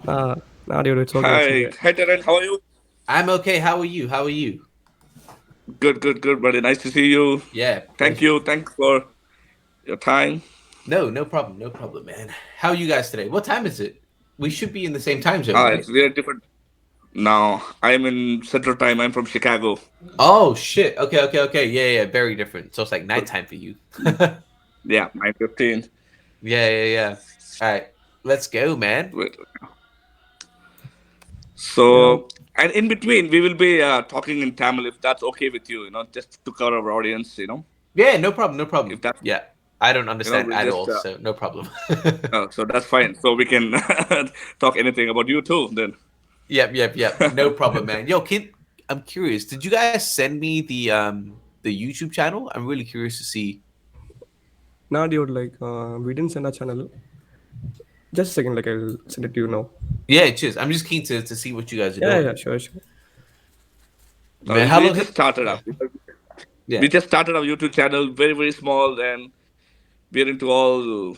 Nah, dude, it's Hi, okay. hi, Terence. How are you? I'm okay. How are you? How are you? Good, good, good, buddy. Nice to see you. Yeah, Thank pleasure. you. Thanks for your time. No, no problem, man. How are you guys today? What time is it? We should be in the same time zone, right? It's very different now. I'm in Central Time. I'm from Chicago. Oh shit. Okay. Yeah. Very different. So it's like nighttime for you. Yeah, 9:15. Yeah. All right, let's go, man. Wait. Yeah, So, and in between, we will be talking in Tamil if that's okay with you. Just to cover our audience. Yeah, no problem. No problem. If that's Yeah, I don't understand we'll at just all, so no problem. so that's fine. So we can talk anything about you too. Then. Yep. No problem, man. Yo, I'm curious. Did you guys send me the YouTube channel? I'm really curious to see. nah, dude, we didn't send a channel. Just a second, I'll send it to you now. Yeah, cheers. I'm just keen to see what you guys are Yeah, doing. yeah, sure. Man, how We long? just started Yeah. up. Yeah. We just started our YouTube channel, very very small, and we're into all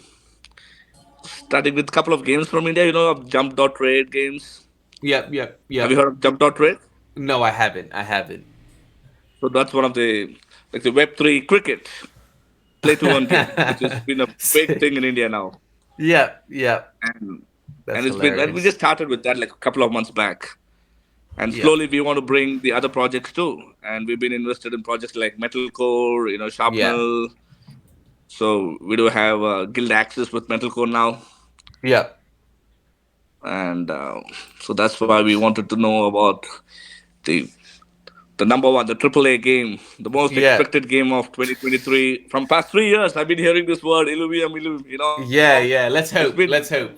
starting with a couple of games from India. Of Jump Dot Trade games. Have you Yep. heard of Jump Dot Trade? No, I haven't. I haven't. So that's one of the Web3 cricket play to earn game, which has been a big thing in India now, Yep. and That's and we hilarious. just started with that like a couple of months back, and Yep. slowly we want to bring the other projects too, and we've been invested in projects like Metalcore, Yeah. Sharpnel. So we do have guild access with Metalcore now, Yep. and so that's why we wanted to know about the the number one, the AAA game, the most Yeah. expected game of 2023. From past 3 years, I've been hearing this word Illuvium. Yeah. Let's It's hope. been Let's hope.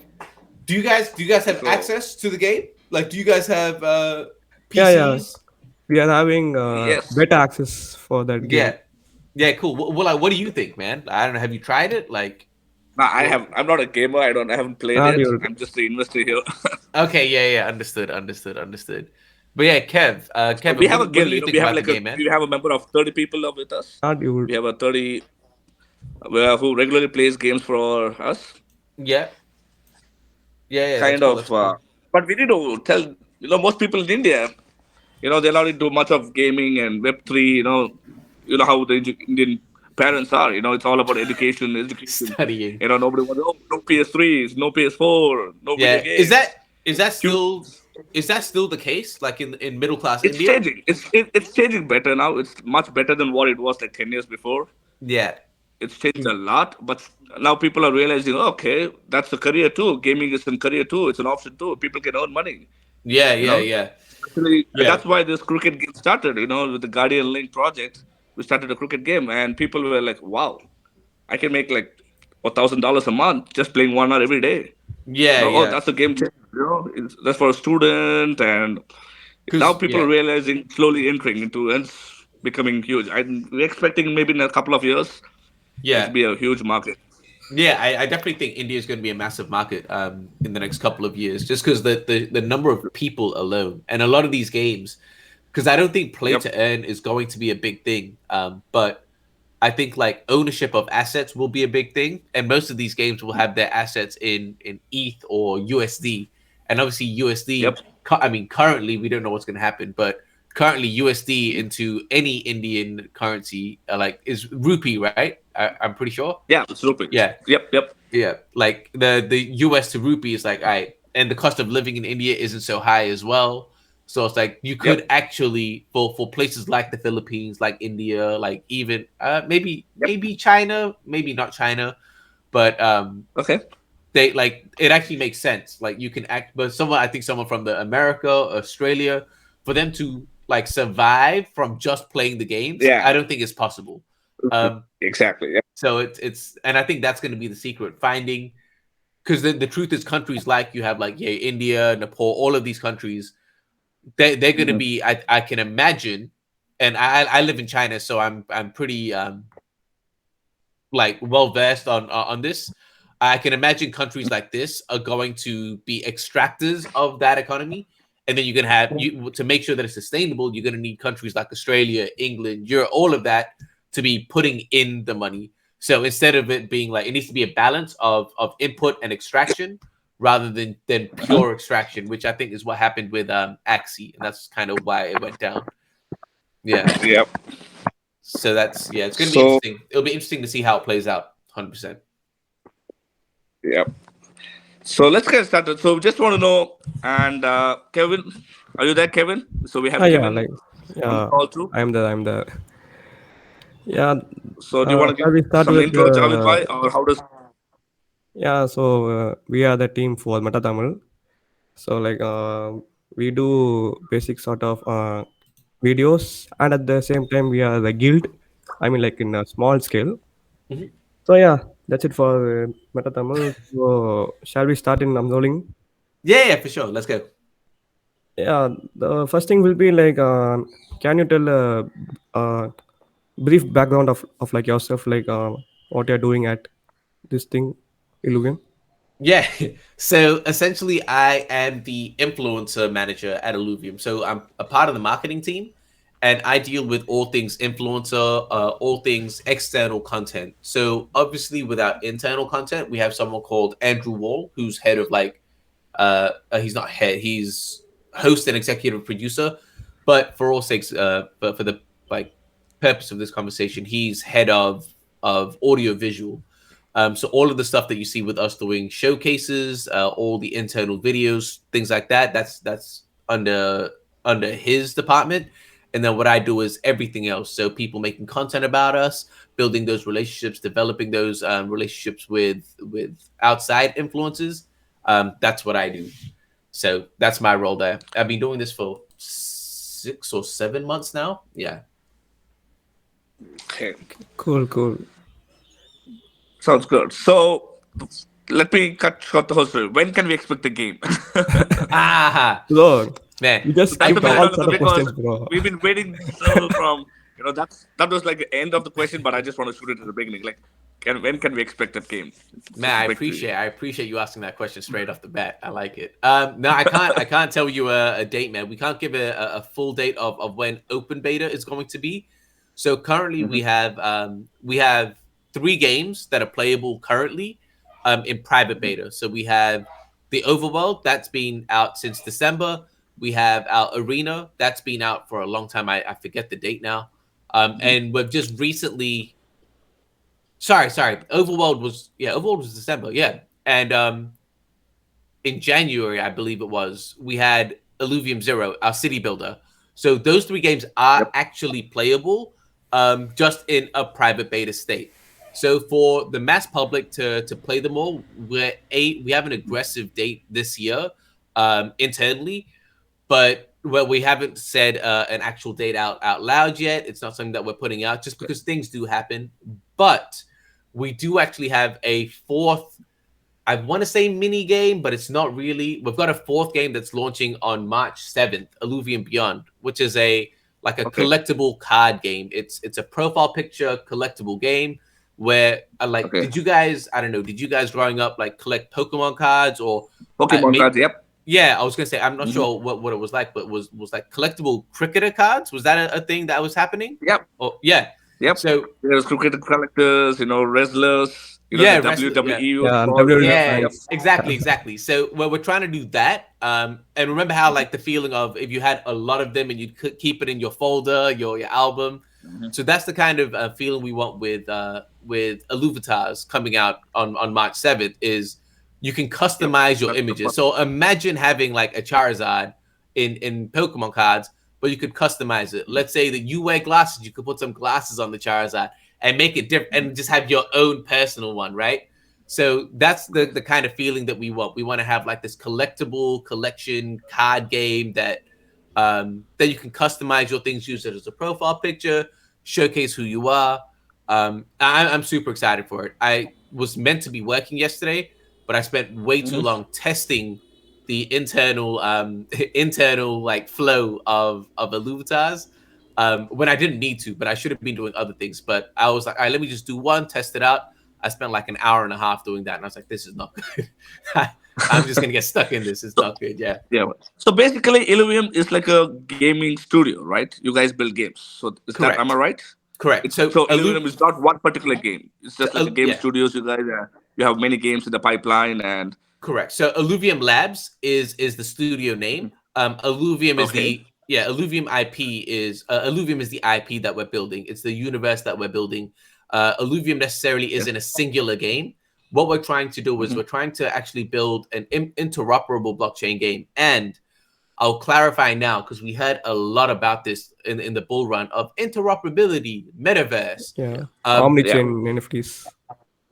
Do you guys have so. access to the game? Like, do you guys have Yeah. PCs? We are having Yes. beta access for that game. Yeah. Yeah. Cool. Well, like, what do you think, man? I don't know. Have you tried it? Like, Now I well, have. I'm not a gamer. I haven't played Nah, it. dude. I'm just the investor here. okay. Yeah. Understood. But yeah, So we Kevin, have a what do guild. you think We have about the like a game, man? we have a member of 30 people with us. Nah, dude. We have a 30 who regularly plays games for us. Yeah. Yeah. That's Kind cool. of. That's cool. But we need to tell most people in India. They're not into much of gaming and Web3. How the Indian parents are. It's all about education. Studying. Nobody wants no PS3s, no PS4, no video Yeah. Is that games. is that Hu- still is that still the case? Like in middle class It's India? changing. It's changing better now. It's much better than what it was like 10 years before. Yeah. It's changed a lot, but now people are realizing, okay, that's a career too. Gaming is a career too. It's an option too. People can earn money. Yeah. You Yeah. know, Yeah. Actually, Yeah. that's why this cricket game started. With the Guardian Link project, we started a cricket game, and people were like, "Wow, I can make like $1,000 a month just playing 1 hour every day." Yeah. Oh, Yeah. that's a game changer. That's for a student, and now Cause people yeah. are realizing, slowly entering into, and it's becoming huge. We're expecting maybe in a couple of years Yeah. it'll be a huge market. Yeah, I definitely think India is going to be a massive market in the next couple of years, just because the number of people alone, and a lot of these games, because I don't think play Yep. to earn is going to be a big thing, but I think like ownership of assets will be a big thing, and most of these games will have their assets in ETH or USD, and obviously USD. Yep. I mean, currently we don't know what's going to happen, but currently USD into any Indian currency like is rupee, right? I'm pretty sure. Yeah, it's rupee. Yeah, Yep. yeah, like the US to rupee is like, all right, and the cost of living in India isn't so high as well. So it's like you could Yep. actually for places like the Philippines, like India, like even Yep. maybe China, maybe not China, but Okay. they like it actually makes sense. Like you can act, but someone from the America, Australia, for them to like survive from just playing the games, I Yeah. don't think it's possible. Um, Exactly. Yep. so it's and I think that's going to be the secret finding because the truth is countries like you have like India, Nepal, all of these countries they're going to Mhm. be I can imagine, and I live in China, so I'm pretty like well versed on this. I can imagine countries like this are going to be extractors of that economy, and then you're gonna have you to make sure that it's sustainable. You're gonna need countries like Australia, England, Europe, all of that to be putting in the money. So instead of it being like it needs to be a balance of input and extraction, rather than pure extraction, which I think is what happened with Axie, and that's kind of why it went down. Yeah. Yep. So that's it's going to be So interesting. It'll be interesting to see how it plays out. 100%. yeah. So let's get started. So just want to know, and Kevin, are you there, Kevin? So we have Yeah, Kevin like on the yeah, call too. I'm the yeah. So do you want to Shall give we start some with intro, Javed Bhai, or how does? yeah? So we are the team for MetaTamil. So like we do basic sort of videos, and at the same time we are the guild. I mean, like in a small scale. Mhm. So yeah, that's it for MetaTamil. So shall we start in unrolling? Yeah, for sure. Let's go. Yeah, the first thing will be like, can you tell a brief background of like yourself, like what you're doing at this thing, Illuvium? Yeah. So essentially, I am the influencer manager at Illuvium. So I'm a part of the marketing team, and I deal with all things influencer, all things external content. So obviously, with our internal content, we have someone called Andrew Wall, who's head of he's not head, he's host and executive producer, but for all sakes, but for the like purpose of this conversation, he's head of audio visual. So all of the stuff that you see with us doing showcases, all the internal videos, things like that, that's under his department. And then what I do is everything else. So people making content about us, building those relationships, developing those relationships with outside influences. That's what I do. So that's my role there. I've been doing this for 6 or 7 months now. Yeah. Okay, Cool. sounds good. So let me cut short the whole story. When can we expect the game? So Man. you So just that's skip the million all dollar sort question of because questions, bro. we've been waiting so from that was like the end of the question, but I just want to shoot it at the beginning. Like, when can we expect that game? It's Man, just I a victory. appreciate you asking that question straight off the bat. I like it. No, I can't tell you a date, man. We can't give a full date of when open beta is going to be. So currently we have 3 games that are playable currently in private beta. So we have the Overworld that's been out since December. We have our Arena that's been out for a long time. I forget the date now. And we've just recently Sorry. Overworld was December. Yeah. And in January, I believe it was, we had Illuvium Zero, our city builder. So those 3 games are Yep. actually playable, just in a private beta state. So for the mass public to play them all, we have an aggressive date this year, internally, but we haven't said an actual date out loud yet. It's not something that we're putting out just because things do happen. But we do actually have a 4th, I want to say mini game, but it's not really. We've got a 4th game that's launching on March 7th, Illuvium Beyond, which is a Okay. collectible card game. It's a profile picture collectible game where Okay. did you guys, I don't know, did you guys growing up like collect Pokemon cards or Pokemon cards. Yep. yeah, I was gonna say I'm not sure what it was like, but was like collectible cricketer cards? Was that a thing that was happening? Yep. Oh yeah. Yep. So There's cricket collectors, wrestlers, yeah, the wrestler, yeah. WWE was Yeah, called. WWF Yeah, Yep. fans. exactly. So we're trying to do that. And remember how like the feeling of if you had a lot of them and you could keep it in your folder, your album. So that's the kind of feeling we want with ILLUVITARS coming out on March 7th. Is you can customize your That's the images. fun. So imagine having like a Charizard in Pokemon cards, but you could customize it. Let's say that you wear glasses, you could put some glasses on the Charizard and make it different and just have your own personal one, right? So that's the kind of feeling that we want. We want to have like this collectible collection card game that you can customize your things, use it as a profile picture, showcase who you are. I'm super excited for it. I was meant to be working yesterday, but I spent way too long testing the internal internal like flow of ILLUVITARS when I didn't need to, but I should have been doing other things. But I was like, all right, let me just do one, test it out. I spent like an hour and a half doing that, and I was like, this is not good. I'm just gonna get stuck in this. It's not good. Yeah. Yeah. So basically, Illuvium is like a gaming studio, right? You guys build games. So is that, am I right? Correct. So Illuvium is not one particular game. It's just like a game yeah. studios. You guys, you have many games in the pipeline, and Correct. So Illuvium Labs is the studio name. Illuvium is Okay. Illuvium IP is Illuvium is the IP that we're building. It's the universe that we're building. Illuvium necessarily isn't a singular game. What we're trying to do is we're trying to actually build an interoperable blockchain game. And I'll clarify now because we heard a lot about this in the bull run of interoperability, metaverse. Yeah. Yeah. Omnichain NFTs.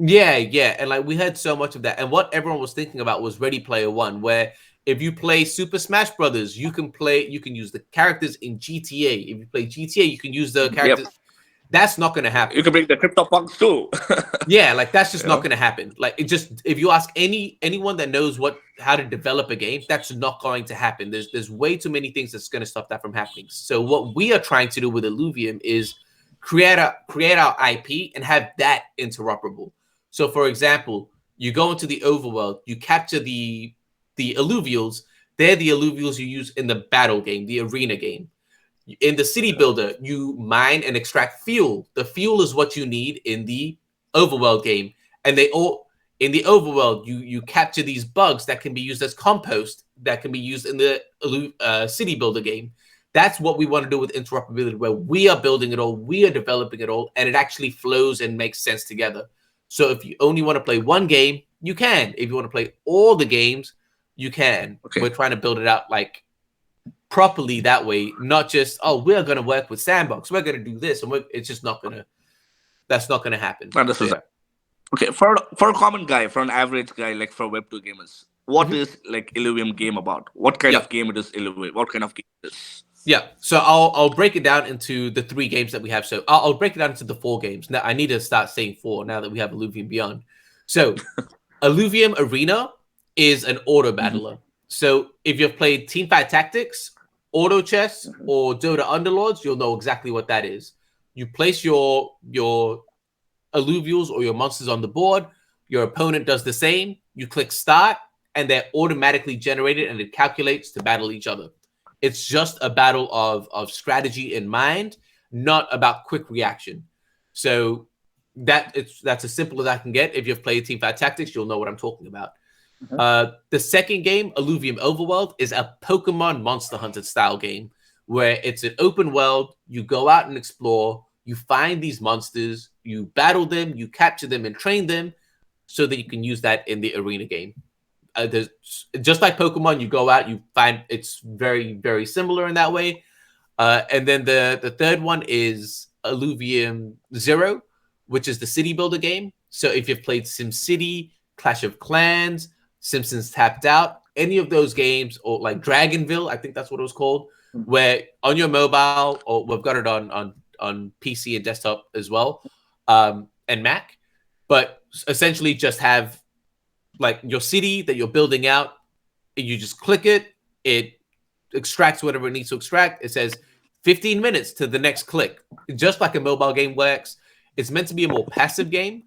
Yeah, and like we heard so much of that, and what everyone was thinking about was Ready Player One, where if you play Super Smash Brothers, you can use the characters in GTA. If you play GTA, you can use the Yep. characters. That's not going to happen. You can bring the CryptoPunks too. Yeah, like that's just You not know? going to happen. Like it just if you ask anyone that knows how to develop a game, that's not going to happen. There's way too many things that's going to stop that from happening. So what we are trying to do with Illuvium is create our IP and have that interoperable. So for example, you go into the overworld, you capture the alluvials. They're the alluvials you use in the battle game, the arena game. In the city builder, you mine and extract fuel. The fuel is what you need in the overworld game. And they all in the overworld, you capture these bugs that can be used as compost that can be used in the city builder game. That's what we want to do with interoperability, where we are building it all, we are developing it all, and it actually flows and makes sense together. So if you only want to play one game, you can. If you want to play all the games, you can. Okay. We're trying to build it out like properly that way, not just, oh, we're going to work with Sandbox, we're going to do this, and it's just not going to, that's not going to happen. Understood. Yeah. Okay, for a common guy, for an average guy, like for Web2 gamers, what is like Illuvium game about? What kind of game it is Illuvium? What kind of game it is? Yeah, so I'll break it down into the 3 games that we have. So I'll break it down into the 4 games. Now I need to start saying 4 now that we have Illuvium Beyond. So Illuvium Arena is an auto battler. So if you've played Teamfight Tactics, Auto Chess, or Dota Underlords, you'll know exactly what that is. You place your alluvials or your monsters on the board. Your opponent does the same. You click start, and they're automatically generated, and it calculates to battle each other. It's just a battle of strategy in mind, not about quick reaction. So that's as simple as I can get. If you've played Teamfight Tactics, you'll know what I'm talking about. The second game, Illuvium Overworld, is a Pokemon Monster Hunter style game where it's an open world. You go out and explore. You find these monsters. You battle them. You capture them and train them so that you can use that in the arena game. There's just like Pokemon, you go out, you find it's very, very similar in that way. And then the third one is Illuvium Zero, which is the city builder game. So if you've played SimCity, Clash of Clans, Simpsons Tapped Out, any of those games, or like Dragonville, I think that's what it was called, where on your mobile, or we've got it on PC and desktop as well, and Mac, but essentially just have like your city that you're building out, and you just click it, it extracts whatever it needs to extract. It says 15 minutes to the next click, just like a mobile game works. It's meant to be a more passive game.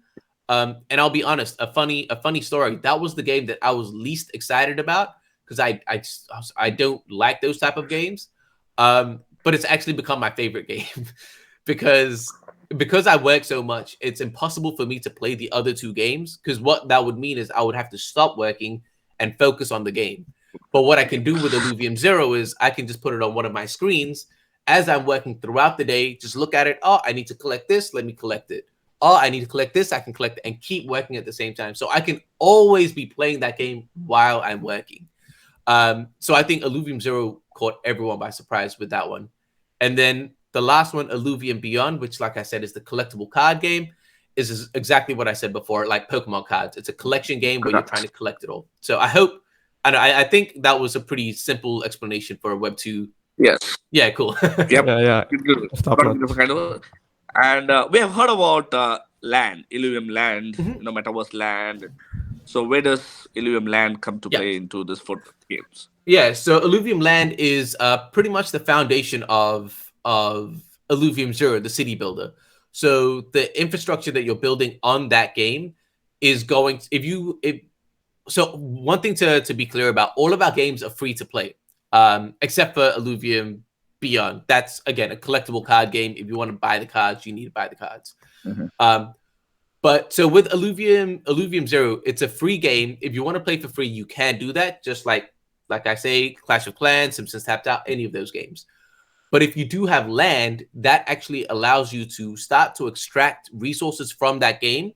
And I'll be honest, a funny story. That was the game that I was least excited about because I don't like those type of games. But it's actually become my favorite game because I work so much. It's impossible for me to play the other 2 games because what that would mean is I would have to stop working and focus on the game. But what I can do with Illuvium Zero is I can just put it on one of my screens as I'm working throughout the day. Just look at it. Oh, I need to collect this. Let me collect it. Oh, I need to collect this. I can collect it and keep working at the same time. So I can always be playing that game while I'm working. So I think Illuvium Zero caught everyone by surprise with that one. And then the last one, Illuvium Beyond, which, like I said, is the collectible card game, is exactly what I said before, like Pokemon cards. It's a collection game where you're trying to collect it all. So I think that was a pretty simple explanation for a Web 2. Yes. Yeah, cool. Yep. Yeah. And we have heard about Land, Illuvium Land, Metaverse Land. So where does Illuvium Land come to play into this 4 games? Yeah, so Illuvium Land is pretty much the foundation of Illuvium Zero, the city builder. So the infrastructure that you're building on that game is going to, so one thing to be clear about, all of our games are free to play, except for Illuvium Beyond. That's, again, a collectible card game. If you want to buy the cards, you need to buy the cards. But so with Illuvium Zero, it's a free game. If you want to play for free, you can do that. Just like I say, Clash of Clans, Simpsons Tapped Out, any of those games. But if you do have land, that actually allows you to start to extract resources from that game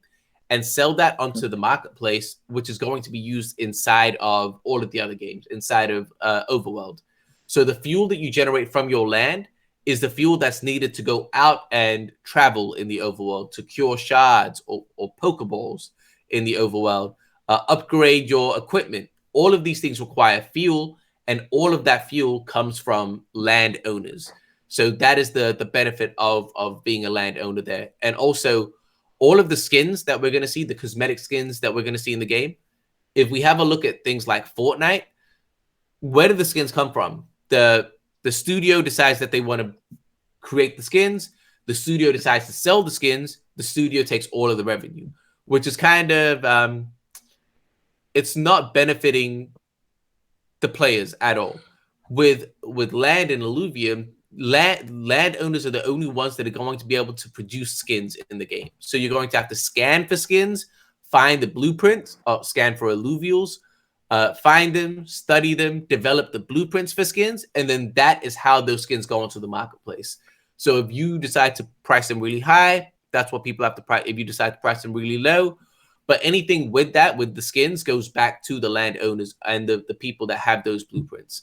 and sell that onto the marketplace, which is going to be used inside of all of the other games, inside of Overworld. So the fuel that you generate from your land is the fuel that's needed to go out and travel in the overworld, to cure shards or Pokeballs in the overworld, upgrade your equipment. All of these things require fuel, and all of that fuel comes from landowners. So that is the benefit of being a landowner there. And also, all of the skins that we're going to see, the cosmetic skins that we're going to see in the game, if we have a look at things like Fortnite, where do the skins come from? The studio decides that they want to create the skins. The studio decides to sell the skins. The studio takes all of the revenue, which is kind of it's not benefiting the players at all. With land in Illuvium, landowners are the only ones that are going to be able to produce skins in the game. So you're going to have to scan for skins, find the blueprints, scan for alluvials, find them, study them, develop the blueprints for skins, and then that is how those skins go into the marketplace. So if you decide to price them really high, that's what people have to price. If you decide to price them really low, but anything with that, with the skins, goes back to the landowners and the people that have those blueprints,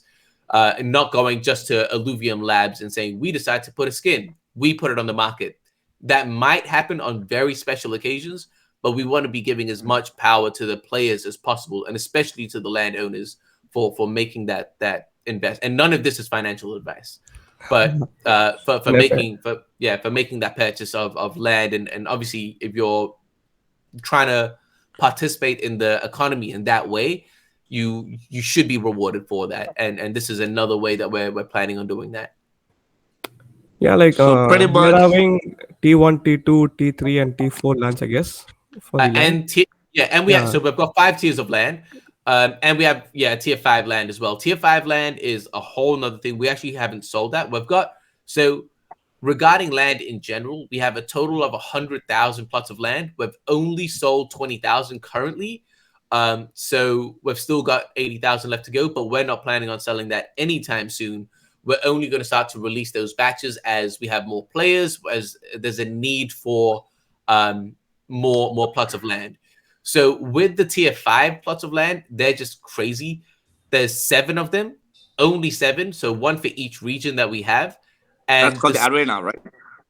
and not going just to Illuvium Labs and saying, we decide to put a skin, we put it on the market. That might happen on very special occasions, but we want to be giving as much power to the players as possible, and especially to the landowners for making that invest. And none of this is financial advice, but for making that purchase of land, and obviously if you're trying to participate in the economy in that way, you should be rewarded for that. And this is another way that we're planning on doing that. Yeah, like So pretty we are much, having T1, T2, T3, and T4 lands, I guess, for the land. And so we've got 5 tiers of land, and we have tier 5 land as well. Tier 5 land is a whole nother thing. We actually haven't sold that. Regarding land in general, we have a total of 100,000 plots of land. We've only sold 20,000 currently. So we've still got 80,000 left to go, but we're not planning on selling that anytime soon. We're only going to start to release those batches as we have more players, as there's a need for more plots of land. So with the tier 5 plots of land, they're just crazy. There's 7 of them, only 7. So 1 for each region that we have. And that's called the arena, right?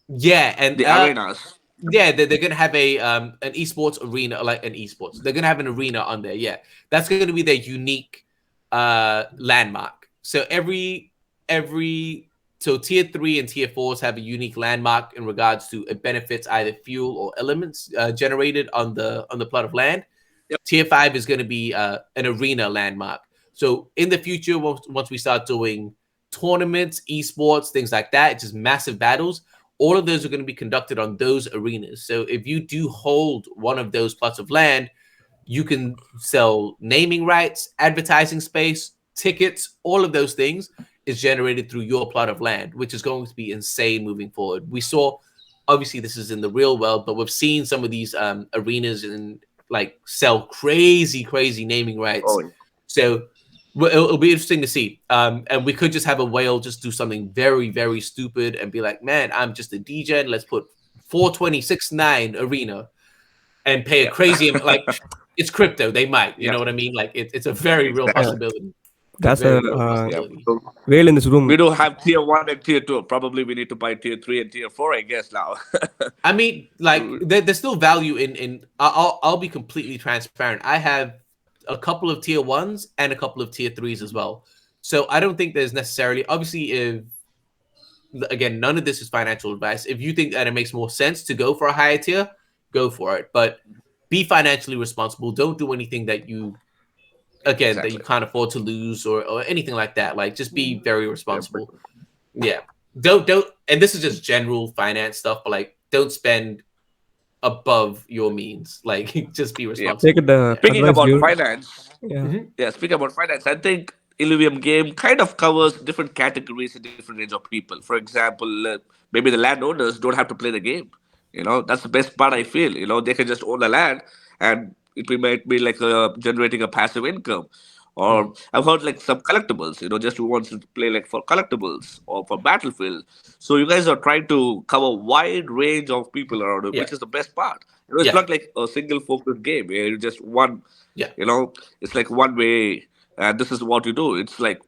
Yeah, and The arenas. Yeah, they're gonna have an esports arena, like an esports. They're gonna have an arena on there. Yeah, that's gonna be their unique landmark. So so tier 3 and tier 4s have a unique landmark in regards to it benefits either fuel or elements generated on the plot of land. Yep. Tier 5 is going to be an arena landmark. So in the future, once we start doing tournaments, esports, things like that, just massive battles, all of those are going to be conducted on those arenas. So if you do hold one of those plots of land, you can sell naming rights, advertising space, tickets, all of those things is generated through your plot of land, which is going to be insane moving forward. We saw, obviously this is in the real world, but we've seen some of these arenas and like sell crazy naming rights. Oh, yeah. So it'll be interesting to see. And we could just have a whale just do something very, very stupid and be like, man, I'm just a DJ. And let's put 426.9 arena and pay a crazy like it's crypto. They might, you know what I mean? Like it's a very real possibility. That's Very a real possibility. whale in this room. We do have tier 1 and tier 2. Probably we need to buy tier 3 and tier 4, I guess, now. I mean, like there's still value in I'll be completely transparent. I have a couple of tier 1s and a couple of tier 3s as well. So I don't think there's necessarily, obviously, if again, none of this is financial advice. If you think that it makes more sense to go for a higher tier, go for it. But be financially responsible. Don't do anything that you that you can't afford to lose or anything like that. Like just be very responsible. Yeah. Don't and this is just general finance stuff, but like don't spend above your means. Like just be responsible. Take it, Speaking advice, about dude. finance, Yeah. speaking about finance, I think Illuvium game kind of covers different categories and different range of people. For example, maybe the landowners don't have to play the game. That's the best part I feel. They can just own the land, and might be like generating a passive income. Or I've heard like some collectibles, just who wants to play like for collectibles or for Battlefield. So you guys are trying to cover wide range of people around it, Yeah. which is the best part. It's Yeah. not like a single focused game where you just one, Yeah. it's like one way, and this is what you do. It's like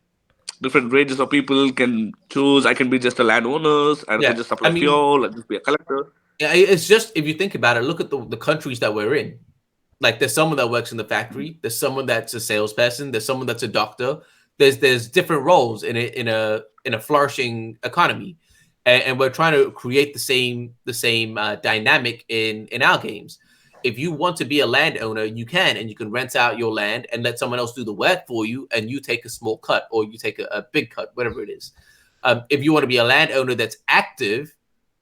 different ranges of people can choose. I can be just a landowners, and I can Yeah. just I supply mean, fuel, and just be a collector. yeah, it's just, if you think about it, look at the countries that we're in. Like, there's someone that works in the factory, there's someone that's a salesperson, there's someone that's a doctor. There's different roles in a flourishing economy, and we're trying to create the same dynamic in our games. If you want to be a landowner, you can, and you can rent out your land and let someone else do the work for you, and you take a small cut, or you take a big cut, whatever it is. If you want to be a landowner that's active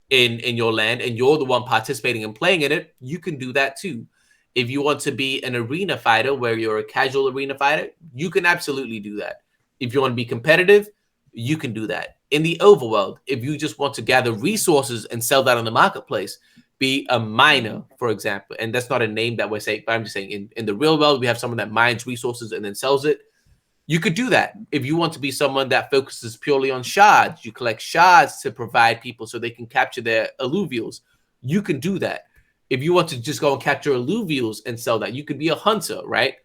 in your land, and you're the one participating and playing in it, you can do that too. If you want to be an arena fighter where you're a casual arena fighter, you can absolutely do that. If you want to be competitive, you can do that. In the overworld, if you just want to gather resources and sell that on the marketplace, be a miner, for example. And that's not a name that we're saying, but I'm just saying in the real world, we have someone that mines resources and then sells it. You could do that. If you want to be someone that focuses purely on shards, you collect shards to provide people so they can capture their alluvials, you can do that. If you want to just go and capture alluvials and sell that, you could be a hunter, right?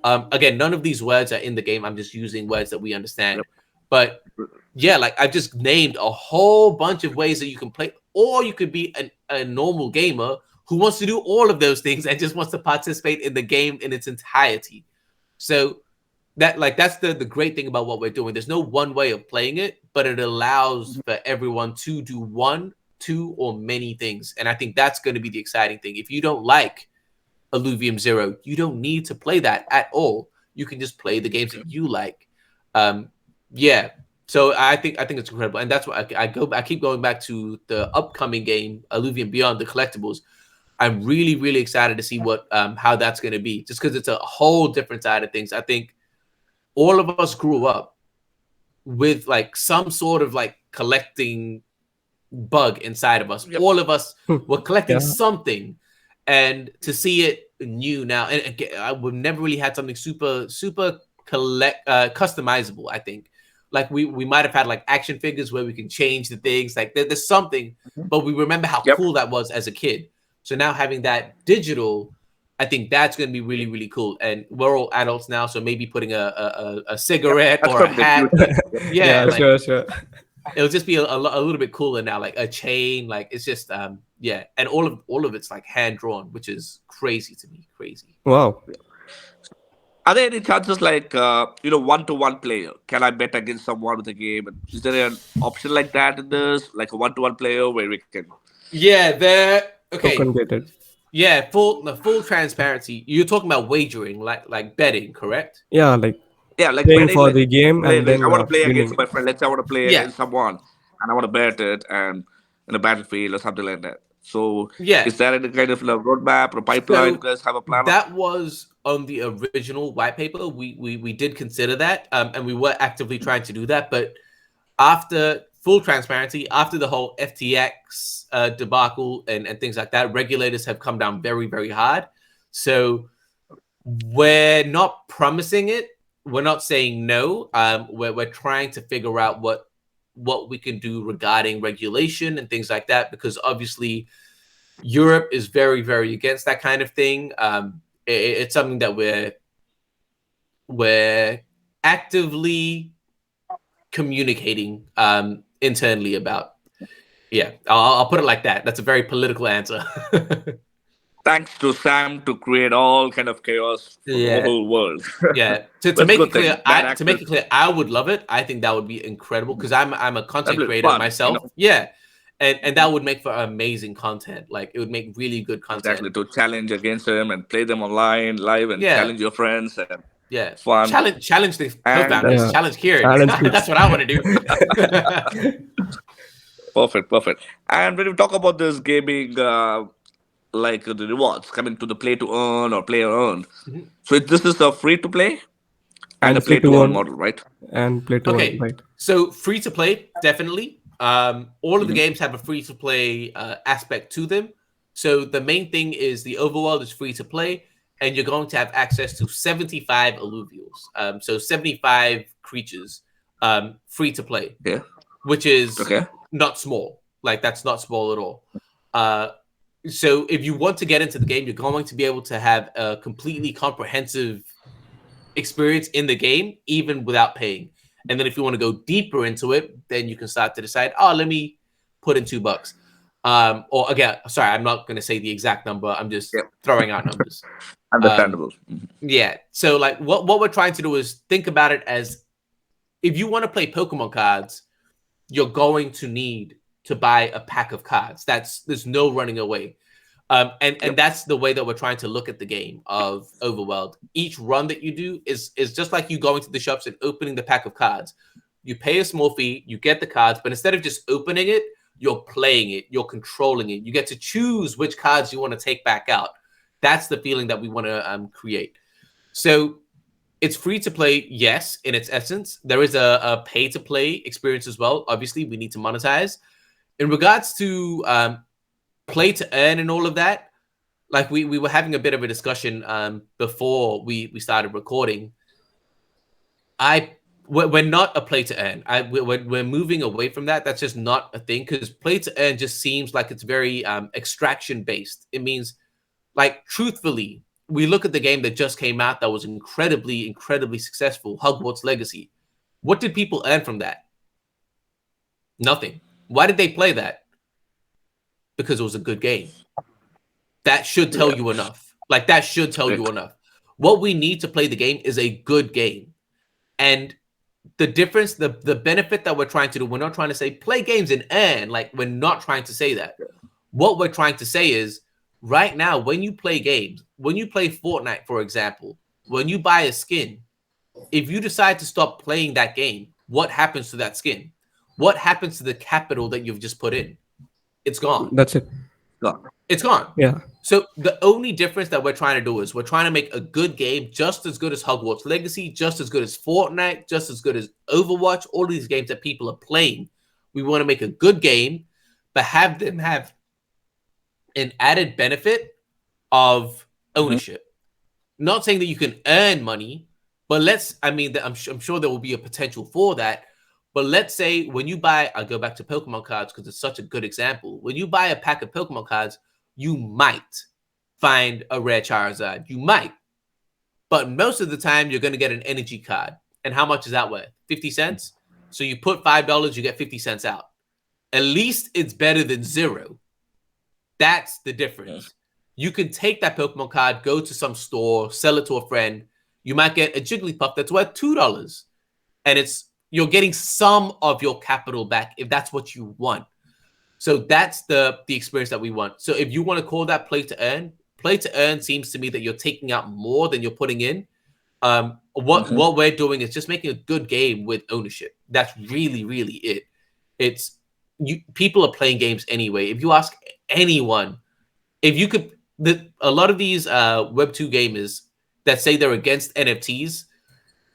Again, none of these words are in the game. I'm just using words that we understand. Yep. But yeah, like I've just named a whole bunch of ways that you can play, or you could be a normal gamer who wants to do all of those things and just wants to participate in the game in its entirety. So that's the great thing about what we're doing. There's no one way of playing it, but it allows for everyone to do one, two, or many things. And I think that's going to be the exciting thing. If you don't like Illuvium Zero, you don't need to play that at all. You can just play the games that you like. Yeah. So I think it's incredible, and that's why I keep going back to the upcoming game, Illuvium Beyond, the collectibles. I'm really, really excited to see what how that's going to be, just because it's a whole different side of things. I think all of us grew up with like some sort of like collecting bug inside of us. Yep. All of us were collecting Yeah. something, and to see it new now, and again, we've never really had something super customizable. I think like we might have had like action figures where we can change the things. Like there's something, but we remember how Yep. cool that was as a kid. So now having that digital, I think that's going to be really, really cool. And we're all adults now, so maybe putting a cigarette That's or a from the hat. future. Yeah, like, sure. it'll just be a little bit cooler now, like a chain. Like it's just yeah, and all of it's like hand drawn, which is crazy to me. Crazy. Wow. Are there any chances like one-to-one player? Can I bet against someone with a game? And is there an option like that in this, like a one-to-one player where we can? Yeah, they're okay. Token gated. Yeah, full transparency. You're talking about wagering, like betting, correct? Yeah, like Yeah, like paying betting. for Like, the game play, and like I then want to play against winning. my friend. Let's say I want to play Yeah. against someone, and I want to bet it, and in a battlefield or something like that. So, Yeah. is there any kind of roadmap or pipeline? So You guys have a plan? that was on the original white paper. We did consider that, and we were actively trying to do that. But after full transparency, after the whole FTX debacle and things like that, regulators have come down very, very hard. So we're not promising it. We're not saying no. We're trying to figure out what we can do regarding regulation and things like that, because obviously Europe is very, very against that kind of thing. It's something that we're actively communicating internally about. Yeah, I'll put it like that. That's a very political answer. Thanks to Sam to create all kind of chaos for the Yeah. whole world. Yeah, to That's make good it clear, thing. Bad to make actors. it clear, I would love it. I think that would be incredible, because I'm a content That'd be creator fun, myself. Yeah, and that would make for amazing content. Like it would make really good content. Exactly, to challenge against them and play them online, live, and Yeah. challenge your friends and Yeah, fun. challenge the And co-founders, Yeah. challenge Kieran. Challenge kids. That's what I want to do. Perfect. And when you talk about this gaming, like the rewards coming to the play to earn or player earn, Mhm. so this is a free to play and a And free play to to earn earn model, right? and play to Okay. earn, right? So free to play, definitely. All of the games have a free to play aspect to them. So the main thing is the overworld is free to play, and you're going to have access to 75 illuvials. So 75 creatures, free to play, Yeah. which is Okay. not small. Like that's not small at all. So if you want to get into the game, you're going to be able to have a completely comprehensive experience in the game, even without paying. And then if you want to go deeper into it, then you can start to decide, oh, let me put in $2. Or again, sorry, I'm not going to say the exact number. I'm just Yep. throwing out numbers. Understandable. Yeah. So like what we're trying to do is think about it as if you want to play Pokemon cards, you're going to need to buy a pack of cards. There's no running away. And that's the way that we're trying to look at the game of Overworld. Each run that you do is just like you going to the shops and opening the pack of cards. You pay a small fee, you get the cards, but instead of just opening it, you're playing it, you're controlling it. You get to choose which cards you want to take back out. That's the feeling that we want to create. So it's free to play, yes, in its essence. There is a pay to play experience as well. Obviously, we need to monetize. In regards to play to earn and all of that, like we were having a bit of a discussion before we started recording. We're not a play to earn. We're moving away from that. That's just not a thing, because play to earn just seems like it's very extraction based. It means, like, truthfully, we look at the game that just came out that was incredibly successful, Hogwarts Legacy. What did people earn from that? Nothing. Why did they play that? Because it was a good game. That should tell you enough. Like, that should tell you enough. What we need to play the game is a good game. And the difference, the benefit that we're trying to do, we're not trying to say play games and earn. Like, we're not trying to say that. What we're trying to say is, right now, when you play games, when you play Fortnite, for example, when you buy a skin, if you decide to stop playing that game, what happens to that skin? What happens to the capital that you've just put in? It's gone. That's it. It's gone. Yeah. So the only difference that we're trying to do is we're trying to make a good game just as good as Hogwarts Legacy, just as good as Fortnite, just as good as Overwatch, all these games that people are playing. We want to make a good game, but have them have an added benefit of ownership. Not saying that you can earn money, but I'm sure there will be a potential for that. But let's say when you buy, I'll go back to Pokemon cards because it's such a good example. When you buy a pack of Pokemon cards, you might find a rare Charizard. You might. But most of the time, you're going to get an energy card. And how much is that worth? 50 cents? So you put $5, you get 50 cents out. At least it's better than zero. That's the difference. You can take that Pokemon card, go to some store, sell it to a friend. You might get a Jigglypuff that's worth $2. And you're getting some of your capital back if that's what you want. So that's the experience that we want. So if you want to call that play to earn seems to me that you're taking out more than you're putting in. What we're doing is just making a good game with ownership. That's really, really it. People are playing games anyway. If you ask anyone, if you could, a lot of these Web 2 gamers that say they're against NFTs,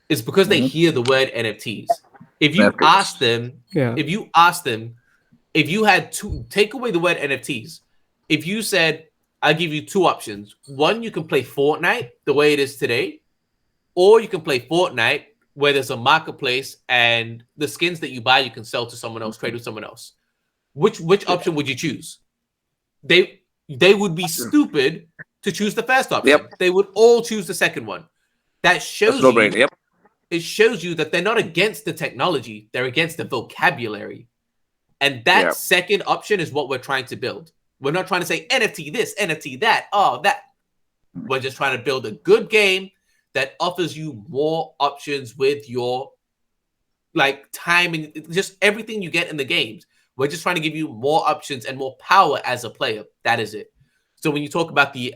it's because they hear the word NFTs. If you ask them, if you had to take away the word NFTs, if you said, I give you two options. One, you can play Fortnite the way it is today, or you can play Fortnite where there's a marketplace and the skins that you buy, you can sell to someone else, trade with someone else. Which option would you choose? They would be stupid to choose the first option. Yep. They would all choose the second one. That shows no you. brain. Yep. It shows you that they're not against the technology; they're against the vocabulary. And that second option is what we're trying to build. We're not trying to say NFT this, NFT that, that. We're just trying to build a good game that offers you more options with your time and just everything you get in the games. We're just trying to give you more options and more power as a player. That is it. So when you talk about the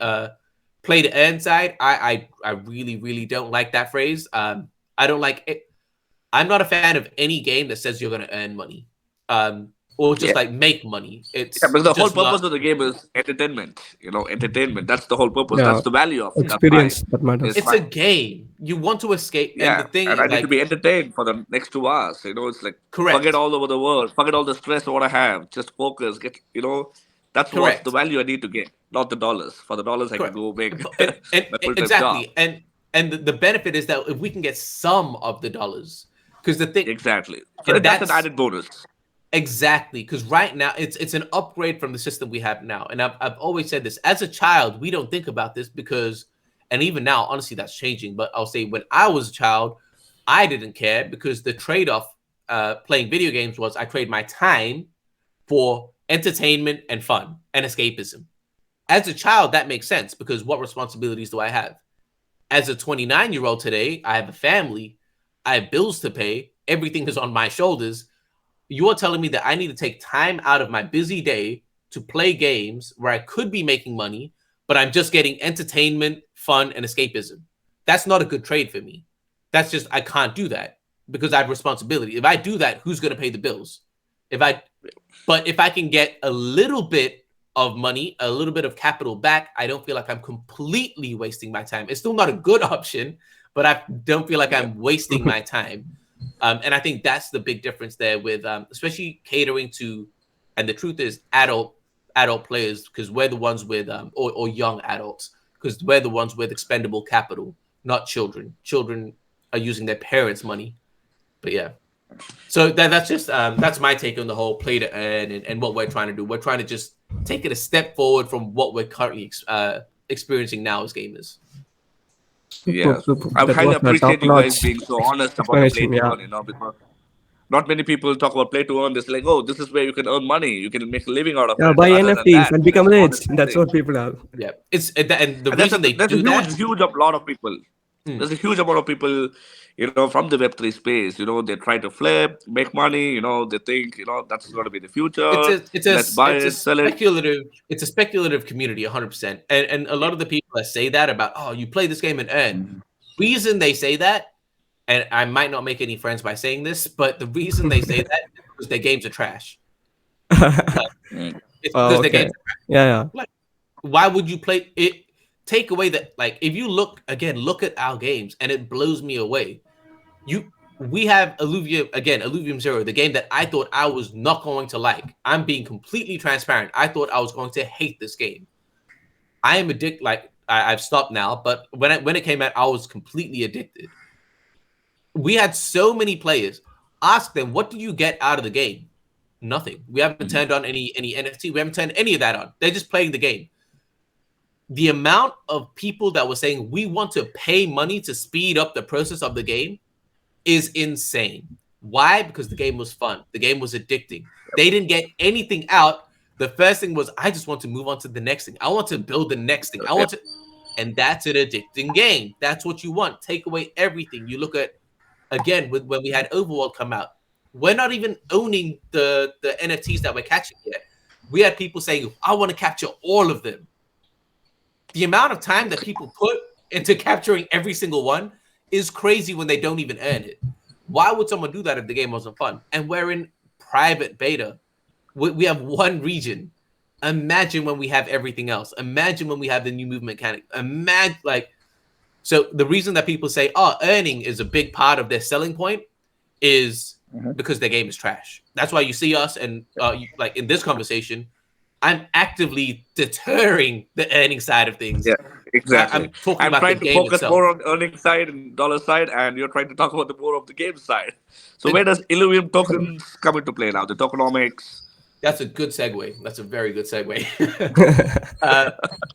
play to earn side, I really, really don't like that phrase. I don't like it. I'm not a fan of any game that says you're going to earn money. Or just make money. But the whole purpose of the game is entertainment. Entertainment. That's the whole purpose. Yeah. That's the value of experience that matters. It's a game. You want to escape. Yeah, and the thing and is, I need to be entertained for the next 2 hours. It's like correct. Forget all over the world. Forget all the stress what I have. Just focus. That's what the Correct. value I need to get, not the dollars. For the dollars, I can Correct. go make And my full time job. exactly. And the benefit is that if we can get some of the dollars, because the thing, Exactly. So and that's an that's added bonus. exactly because right now it's an upgrade from the system we have now. And I've always said this, as a child, we don't think about this because, and even now, honestly, that's changing. But I'll say when I was a child, I didn't care because the trade-off playing video games was I trade my time for entertainment and fun and escapism. As a child, that makes sense because what responsibilities do I have? As a 29-year-old today, I have a family, I have bills to pay, everything is on my shoulders. You're telling me that I need to take time out of my busy day to play games where I could be making money, but I'm just getting entertainment, fun, and escapism. That's not a good trade for me. That's just, I can't do that because I have responsibility. If I do that, who's going to pay the bills? But if I can get a little bit of money, a little bit of capital back, I don't feel like I'm completely wasting my time. It's still not a good option, but I don't feel like I'm wasting my time. And I think that's the big difference there with, especially catering to, and the truth is adult players, because we're the ones with, or young adults, because we're the ones with expendable capital, not children. Children are using their parents' money. But yeah. So that's just that's my take on the whole play to earn and what we're trying to do. We're trying to just take it a step forward from what we're currently experiencing now as gamers. Yeah, Super. I That highly was a appreciate you guys top-notch being so honest about the play explanation. to Yeah. earn. Because not many people talk about play to earn. It's like, oh, this is where you can earn money. You can make a living out of Yeah, it. buy But other than NFTs that, and there's become no rich. honest That's thing. what people are. Yeah, and the And reason they there's a do that. huge lot of people. There's a huge amount of people, from the Web3 space. They try to flip, make money. They think, that's going to be the future. Let's buy It's a it, sell it. speculative community 100%. And a lot of the people that say that about, oh, you play this game and earn. Reason they say that, and I might not make any friends by saying this, but the reason they say that is because their games are trash. Mm. It's Oh, because their okay. games are trash. Yeah. Like, why would you play it? Take away that, like, if you look at our games, and it blows me away. We have Illuvium Zero, the game that I thought I was not going to like. I'm being completely transparent. I thought I was going to hate this game. I am addicted. Like, I've stopped now, but when it came out, I was completely addicted. We had so many players. Ask them, what do you get out of the game? Nothing. We haven't turned on any NFT. We haven't turned any of that on. They're just playing the game. The amount of people that were saying we want to pay money to speed up the process of the game is insane. Why? Because the game was fun. The game was addicting. They didn't get anything out. The first thing was, I just want to move on to the next thing. I want to build the next thing. And that's an addicting game. That's what you want. Take away everything. You look at, again, when we had Overworld come out, we're not even owning the NFTs that we're catching yet. We had people saying, I want to capture all of them. The amount of time that people put into capturing every single one is crazy when they don't even earn it. Why would someone do that if the game wasn't fun? And we're in private beta. We have one region. Imagine when we have everything else. Imagine when we have the new movement mechanic. So the reason that people say, oh, earning is a big part of their selling point is because their game is trash. That's why you see us, and like in this conversation, I'm actively deterring the earning side of things. Yeah, exactly. I'm talking I'm about trying the to game focus itself. more on earning side and dollar side, and you're trying to talk about the more of the game side. So where does Illuvium tokens come into play now? The tokenomics. That's a good segue. That's a very good segue.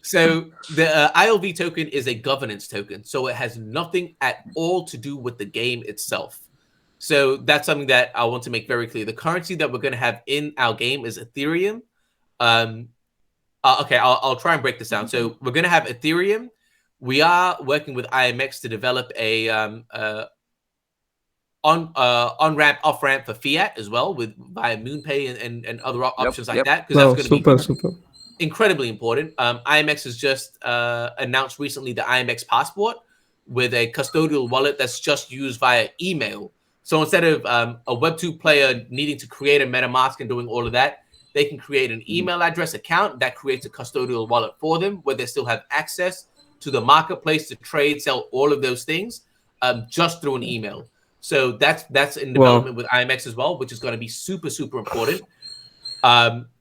So the ILV token is a governance token. So it has nothing at all to do with the game itself. So that's something that I want to make very clear. The currency that we're going to have in our game is Ethereum. Okay, I'll try and break this down. So we're going to have Ethereum. We are working with IMX to develop a on-ramp, off-ramp for fiat as well, via MoonPay and other options like that, because that's going to be super. incredibly important. IMX has just announced recently the IMX Passport with a custodial wallet that's just used via email. So instead of a Web2 player needing to create a MetaMask and doing all of that, they can create an email address account that creates a custodial wallet for them, where they still have access to the marketplace to trade, sell all of those things just through an email. So that's in development with IMX as well, which is going to be super, super important.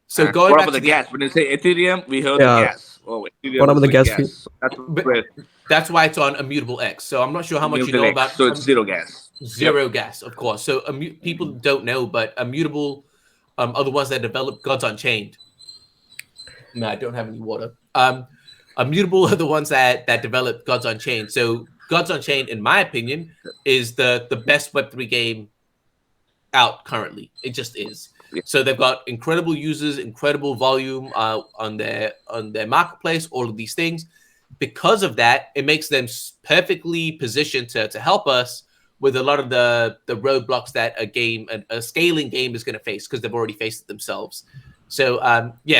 So And going what back about to the the gas? When you say Ethereum, we heard the Yeah. gas. Oh, What Ethereum about is the like gas fee? gas. So that's but where that's why it's on Immutable X. So I'm not sure how much you know X. about So it's zero gas. Yep. Zero Gas, of course. So people don't know, but Immutable are the ones that developed Gods Unchained. No, I don't have any water. Immutable are the ones that developed Gods Unchained. So Gods Unchained, in my opinion, is the best Web3 game out currently. It just is. Yeah. So they've got incredible users, incredible volume on their marketplace, all of these things. Because of that, it makes them perfectly positioned to help us with a lot of the roadblocks that a scaling game is going to face, because they've already faced it themselves. So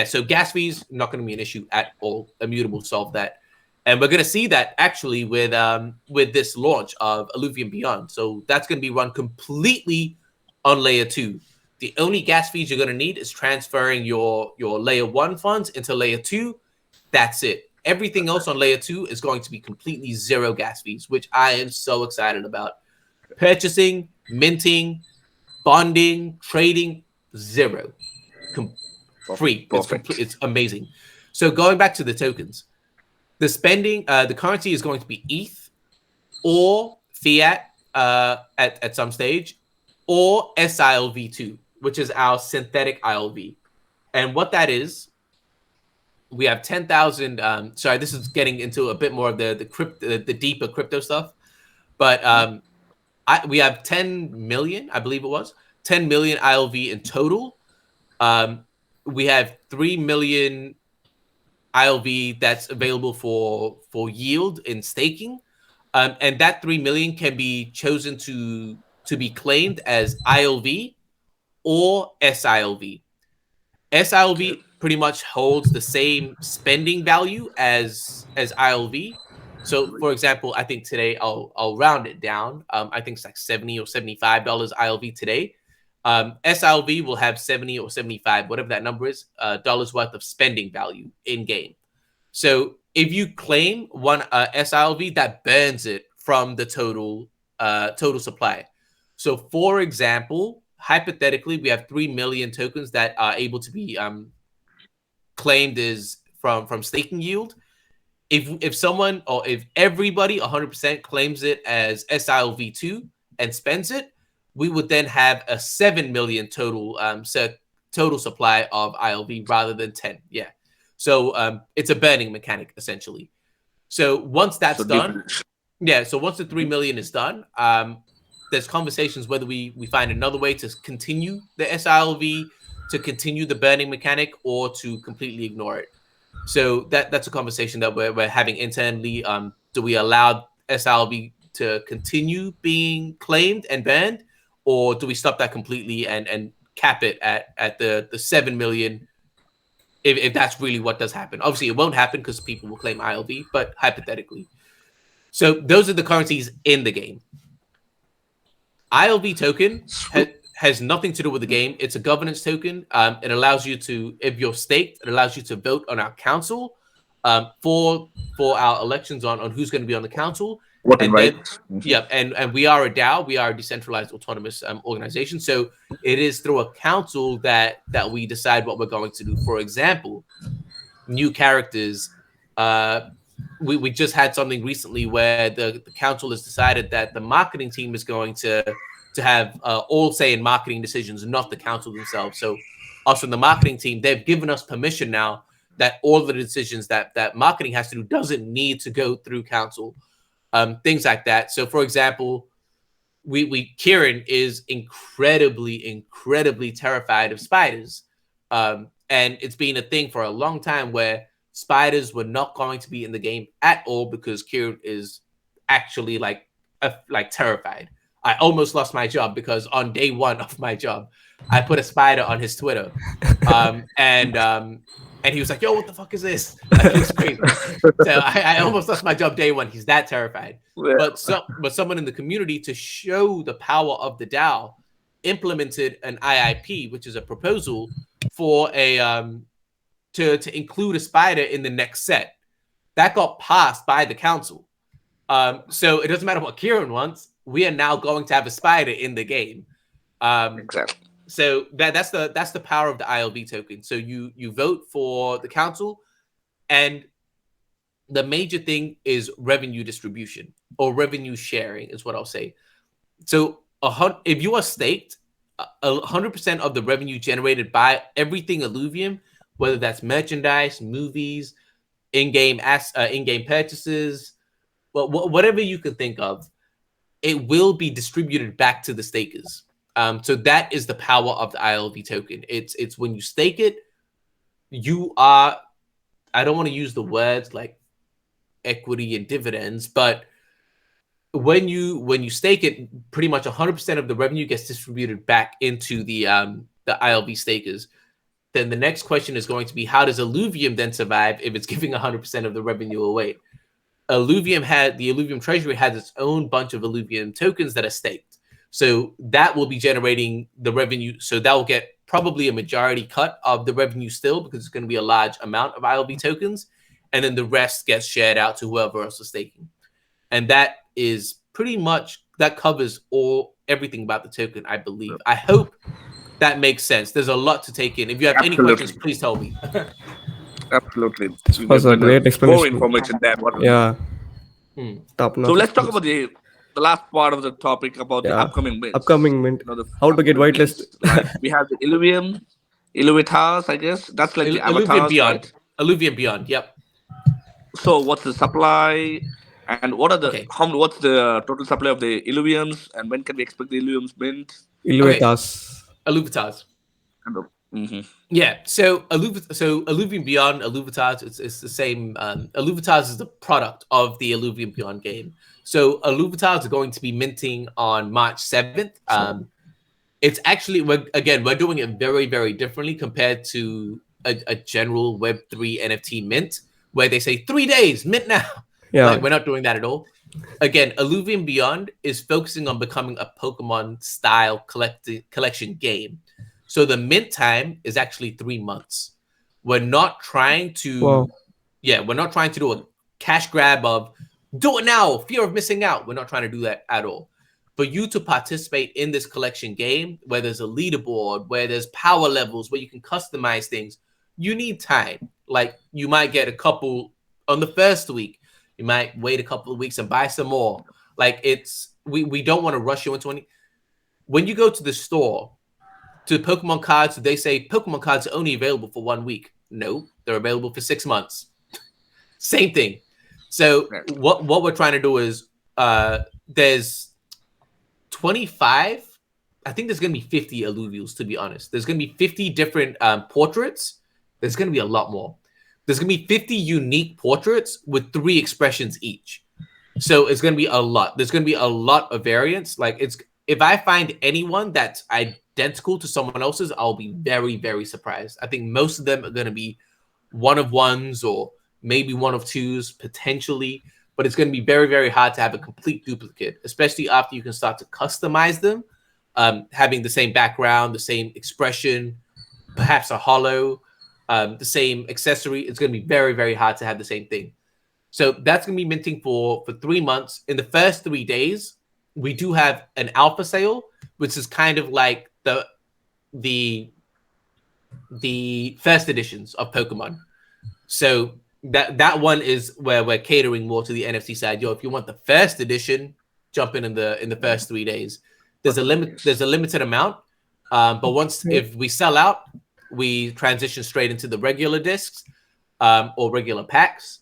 so gas fees not going to be an issue at all. Immutable solve that. And we're going to see that actually with this launch of Illuvium Beyond. So that's going to be run completely on layer 2. The only gas fees you're going to need is transferring your layer 1 funds into layer 2. That's it. Everything else on layer 2 is going to be completely zero gas fees, which I am so excited about. Purchasing, minting, bonding, trading, zero. Free. Perfect. It's amazing. So going back to the tokens, the spending, the currency is going to be ETH or fiat at some stage, or SILV2, which is our synthetic ILV. And what that is, we have 10,000. Sorry, this is getting into a bit more of the deeper crypto stuff. But we have 10 million, I believe it was 10 million ILV in total. We have 3 million ILV that's available for yield in staking. And that 3 million can be chosen to be claimed as ILV or SILV. SILV pretty much holds the same spending value as ILV. So, for example, I think today I'll round it down. I think it's like $70 or $75 ILV today. SILV will have 70 or 75, whatever that number is, dollars worth of spending value in game. So if you claim one SILV, that burns it from the total supply. So, for example, hypothetically, we have 3 million tokens that are able to be claimed as from staking yield. If someone, or if everybody 100% claims it as SILV2 and spends it, we would then have a 7 million total supply of ILV rather than 10. Yeah. So it's a burning mechanic essentially. So once that's done, so once the 3 million is done, there's conversations whether we find another way to continue the SILV, to continue the burning mechanic, or to completely ignore it. So that's a conversation that we're having internally. Do we allow SILV to continue being claimed and banned, or do we stop that completely and cap it at the 7 million? If that's really what does happen. Obviously, it won't happen because people will claim ILV, but hypothetically. So those are the currencies in the game. ILV token has nothing to do with the game. It's a governance token. It allows you to, if you're staked, it allows you to vote on our council for our elections on who's going to be on the council. Voting rights. Yeah, and we are a DAO. We are a decentralized autonomous organization. So it is through a council that we decide what we're going to do. For example, new characters. We just had something recently where the council has decided that the marketing team is going to have all say in marketing decisions, not the council themselves. So us from the marketing team, they've given us permission now that all the decisions that marketing has to do doesn't need to go through council. Things like that. So, for example, Kieran is incredibly terrified of spiders, and it's been a thing for a long time where spiders were not going to be in the game at all because Kieran is actually like terrified. I almost lost my job because on day 1 of my job, I put a spider on his Twitter, and he was like, "Yo, what the fuck is this?" Like, it was crazy. So I almost lost my job day 1. He's that terrified. Yeah. But someone in the community, to show the power of the DAO, implemented an IIP, which is a proposal for a to include a spider in the next set. That got passed by the council. So it doesn't matter what Kieran wants. We are now going to have a spider in the game. Exactly. So that's the power of the ILV token. So you vote for the council, and the major thing is revenue distribution or revenue sharing is what I'll say. So if you are staked, 100% of the revenue generated by everything Illuvium, whether that's merchandise, movies, in-game in-game purchases, well, whatever you can think of, it will be distributed back to the stakers. So that is the power of the ILV token. It's when you stake it, you are, I don't want to use the words like equity and dividends, but when you stake it, pretty much 100% of the revenue gets distributed back into the ILV stakers. Then the next question is going to be, how does Illuvium then survive if it's giving 100% of the revenue away? The Illuvium Treasury has its own bunch of Illuvium tokens that are staked. So that will be generating the revenue. So that will get probably a majority cut of the revenue still, because it's going to be a large amount of ILV tokens. And then the rest gets shared out to whoever else is staking. And that is pretty much, that covers everything about the token, I believe. I hope that makes sense. There's a lot to take in. If you have any questions, please tell me. Absolutely. This You was a given great more explanation. information there. Yeah, top So notch let's talk about explanation. the last part of the topic about the Yeah, upcoming mints. upcoming mint. The How to get upcoming whitelist? mints. Like we have the Illuvium, Illuvitars, I guess. That's like the Illuvium avatars, Beyond. right? Illuvium Beyond. Yep. So what's the supply, and Okay. what's the total supply of the Illuviums, and when can we expect the Illuviums mint? Okay. Illuvitas. Illuvitars. Mm-hmm. Yeah. So Illuvium Beyond, Illuvitars, it's the same. Illuvitars is the product of the Illuvium Beyond game. So Illuvitars are going to be minting on March 7th. It's actually, we're doing it very, very differently compared to a general Web3 NFT mint, where they say 3 days, mint now. Yeah. Like, we're not doing that at all. Again, Illuvium Beyond is focusing on becoming a Pokemon style collection game. So the mint time is actually 3 months. We're not trying to, we're not trying to do a cash grab of do it now, fear of missing out. We're not trying to do that at all. For you to participate in this collection game, where there's a leaderboard, where there's power levels, where you can customize things, you need time. Like, you might get a couple on the first week. You might wait a couple of weeks and buy some more. Like, we don't want to rush you into any. When you go to the store, to Pokemon cards, they say Pokemon cards are only available for 1 week. No, they're available for 6 months. Same thing. So what we're trying to do is there's 25. I think there's going to be 50 Illuvials, to be honest. There's going to be 50 different portraits. There's going to be a lot more. There's going to be 50 unique portraits with 3 expressions each. So it's going to be a lot. There's going to be a lot of variants. Like, if I find anyone that's identical to someone else's, I'll be very, very surprised. I think most of them are going to be one of ones or maybe one of twos potentially, but it's going to be very, very hard to have a complete duplicate, especially after you can start to customize them, having the same background, the same expression, perhaps a hollow, the same accessory. It's going to be very, very hard to have the same thing. So that's going to be minting for 3 months. In the first 3 days, we do have an alpha sale, which is kind of like the first editions of Pokemon. So that one is where we're catering more to the NFT side. If you want the first edition, jump in the first 3 days. There's a limited amount, but if we sell out, we transition straight into the regular discs or regular packs.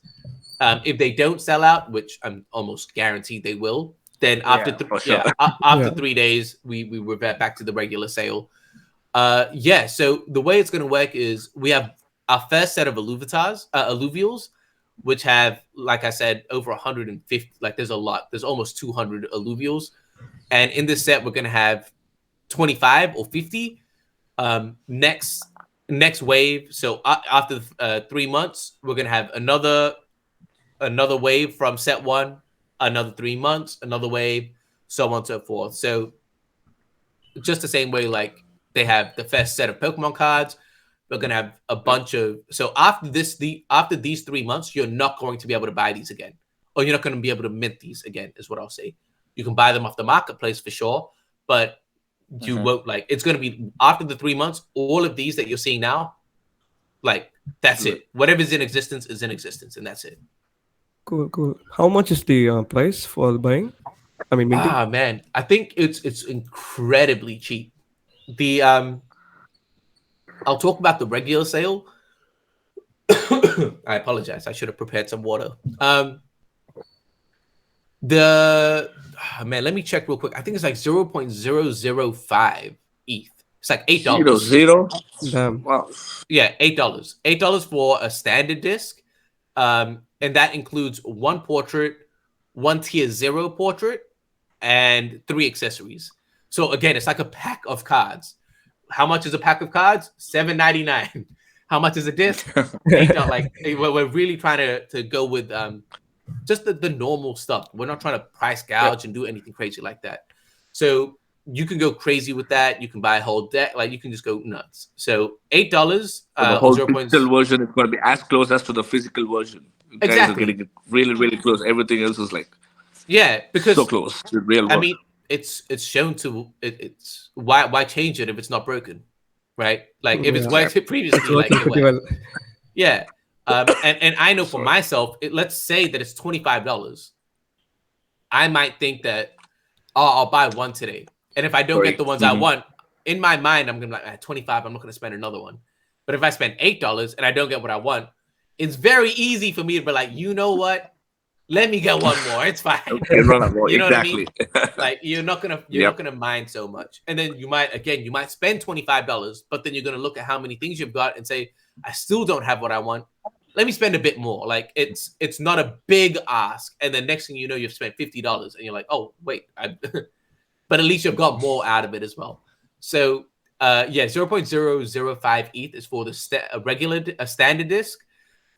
If they don't sell out, which I'm almost guaranteed they will, then after 3 days, we revert back to the regular sale. So the way it's going to work is we have our first set of Illuvials, which have, like I said, over 150. Like, there's a lot. There's almost 200 Illuvials, and in this set, we're going to have 25 or 50. Next wave. So after 3 months, we're going to have another wave from set 1. Another 3 months, another wave, so on and so forth. So just the same way, like, they have the first set of Pokemon cards, we're gonna have a bunch of. So after these 3 months, you're not going to be able to buy these again, or you're not going to be able to mint these again, is what I'll say. You can buy them off the marketplace for sure, but you won't like. It's gonna be after the 3 months. All of these that you're seeing now, like that's it. Whatever's in existence is in existence, and that's it. Cool, cool. How much is the price for buying? I mean, minting. Ah man, I think it's incredibly cheap. The I'll talk about the regular sale. I apologize. I should have prepared some water. Man, let me check real quick. I think it's like 0.005 ETH. It's like $8. Zero. Damn. Wow. Yeah, $8. $8 for a standard disc. And that includes one portrait, one tier 0 portrait, and 3 accessories. So again, it's like a pack of cards. How much is a pack of cards? $7.99. How much is a disc? $8. Like we're really trying to go with just the normal stuff. We're not trying to price gouge and do anything crazy like that. So you can go crazy with that. You can buy a whole deck. Like you can just go nuts. So $8. The whole digital version is going to be as close as to the physical version. You guys are getting it really, really close. Everything else is like because so close to real world. I mean, it's shown to it's why change it if it's not broken, right? Like if it's worked previously, like yeah. And I know for myself, let's say that it's $25. I might think that I'll buy one today, and if I don't get the ones I want, in my mind I'm gonna be like at 25. I'm not gonna spend another one. But if I spend $8 and I don't get what I want, it's very easy for me to be like, you know what? Let me get one more. It's fine. You know what I mean? Like you're not gonna mind so much, and then you might spend $25, but then you're gonna look at how many things you've got and say, I still don't have what I want. Let me spend a bit more. Like it's not a big ask, and then next thing you know, you've spent $50, and you're like, oh wait, but at least you've got more out of it as well. So 0.005 ETH is for the a standard disc.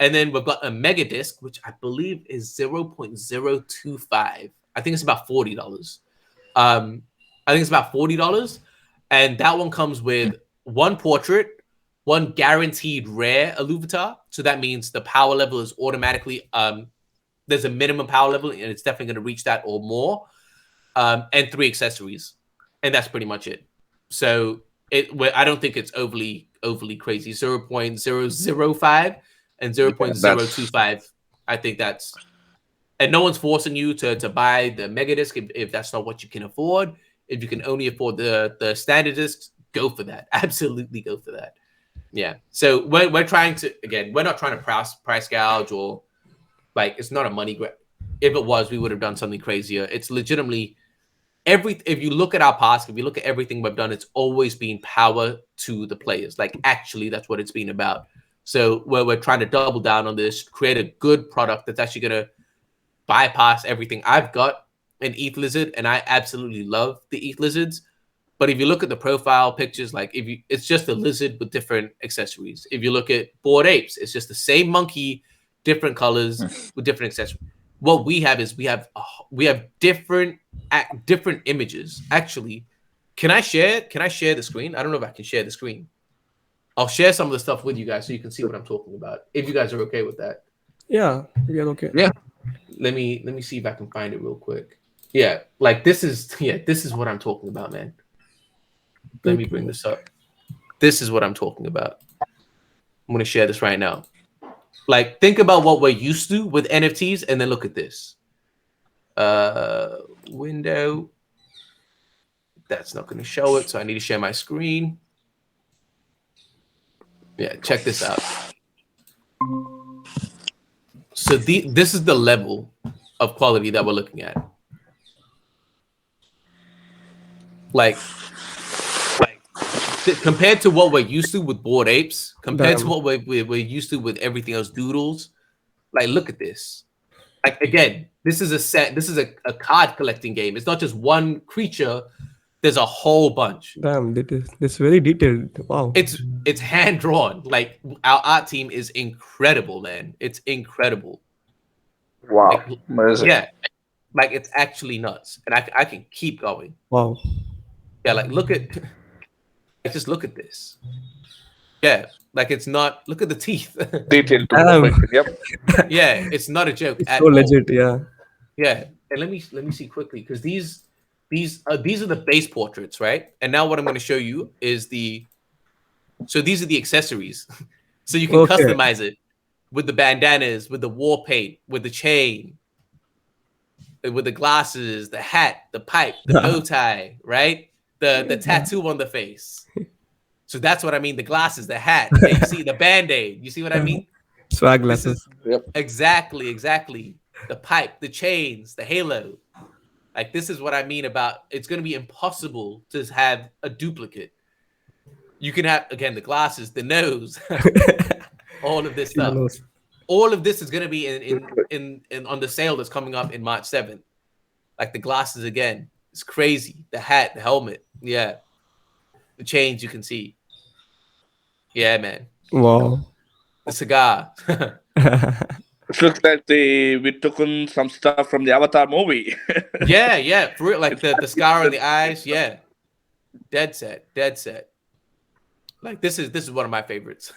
And then we've got a mega disc, which I believe is 0.025. I think it's about $40. And that one comes with one portrait, one guaranteed rare Illuvitar. So that means the power level is automatically there's a minimum power level, and it's definitely going to reach that or more. And 3 accessories, and that's pretty much it. So I don't think it's overly crazy. 0.005. and 0.025. I think that's, and no one's forcing you to buy the mega disc if that's not what you can afford. If you can only afford the standard discs, go for that. Absolutely go for that. Yeah. So we're trying to, again, we're not trying to price gouge or like, it's not a money grab. If it was, we would have done something crazier. It's legitimately if you look at our past, if you look at everything we've done, it's always been power to the players. Like actually that's what it's been about. So we're trying to double down on this, create a good product that's actually going to bypass everything. I've got an ETH lizard, and I absolutely love the ETH lizards. But if you look at the profile pictures, like it's just a lizard with different accessories. If you look at Bored Apes, it's just the same monkey, different colors with different accessories. What we have is we have different images. Actually, can I share the screen? I don't know if I can share the screen. I'll share some of the stuff with you guys so you can see what I'm talking about. If you guys are okay with that. Yeah, we are okay. Yeah. Let me see if I can find it real quick. Yeah, like this is what I'm talking about, man. Let me bring this up. This is what I'm talking about. I'm gonna share this right now. Like, think about what we're used to with NFTs, and then look at this. Window. That's not gonna show it, so I need to share my screen. Yeah, check this out. So this is the level of quality that we're looking at. Like compared to what we're used to with Bored Apes, compared to what we're used to with everything else, doodles. Like, look at this. Like again, this is a set. This is a card collecting game. It's not just one creature. There's a whole bunch. Damn, this very detailed. Wow. It's hand drawn. Like our art team is incredible, man. It's incredible. Wow. Like, yeah. Like it's actually nuts. And I can keep going. Wow. Yeah, like just look at this. Yeah, like it's not. Look at the teeth. Detailed. Yep. Yeah, it's not a joke. It's so legit. Yeah. Yeah, and let me see quickly because these these are the base portraits, right? And now what I'm going to show you is these are the accessories. So you can Okay. customize it with the bandanas, with the war paint, with the chain, with the glasses, the hat, the pipe, the bow tie, right? The tattoo on the face. So that's what I mean. The glasses, the hat. Yeah, you see the band-aid. You see what I mean? Swag This glasses. is exactly. The pipe, the chains, the halo. Like, this is what I mean about it's going to be impossible to have a duplicate. You can have, again, the glasses, the nose, all of this Yeah, stuff. nose. All of this is going to be in on the sale that's coming up in March 7th. Like the glasses again. It's crazy. The hat, the helmet. Yeah. The chains you can see. Yeah, man. Wow. The cigar. It looks like we took in some stuff from the Avatar movie. yeah. For real. Like the scar on the eyes. Yeah. Dead set. Like this is one of my favorites.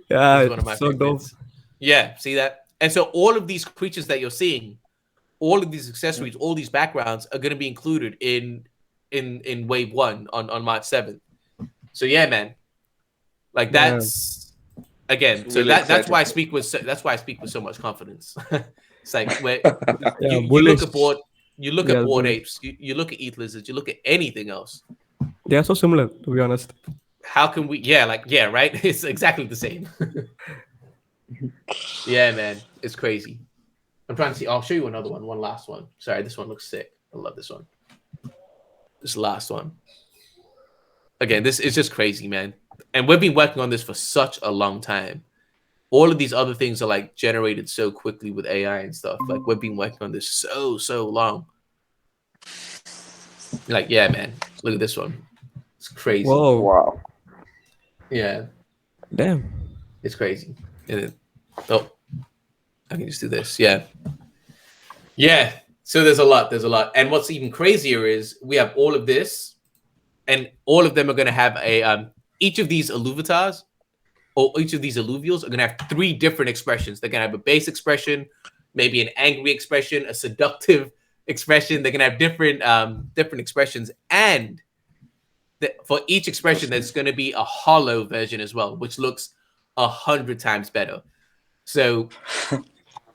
Yeah, This is one of my it's so dope. favorites. Yeah, see that? And so all of these creatures that you're seeing, all of these accessories, all these backgrounds are going to be included in wave 1 on March 7th. So yeah, man. Like that's again. It's So really that's why I exciting. speak with so much confidence. It's like where Yeah, you look bullish. at Yeah, board bullish. apes, you look at ETH lizards, you look at anything else. They are so similar, to be honest. How can we? Yeah, right. It's exactly the same. Yeah, man, it's crazy. I'm trying to see. I'll show you another one last one. Sorry, this one looks sick. I love this one. This last one. Again, this is just crazy, man. And we've been working on this for such a long time. All of these other things are like generated so quickly with AI and stuff. Like we've been working on this so long. Like, yeah, man. Look at this one. It's crazy. Whoa. Wow. Yeah, Damn. it's crazy. And then, oh, I can just do this. Yeah. Yeah. So there's a lot. And what's even crazier is we have all of this, and all of them are going to have a each of these Illuvitars or each of these Illuvials are going to have 3 different expressions. They're going to have a base expression, maybe an angry expression, a seductive expression. They're going to have different expressions, and for each expression, there's going to be a hollow version as well, which looks 100 times better. So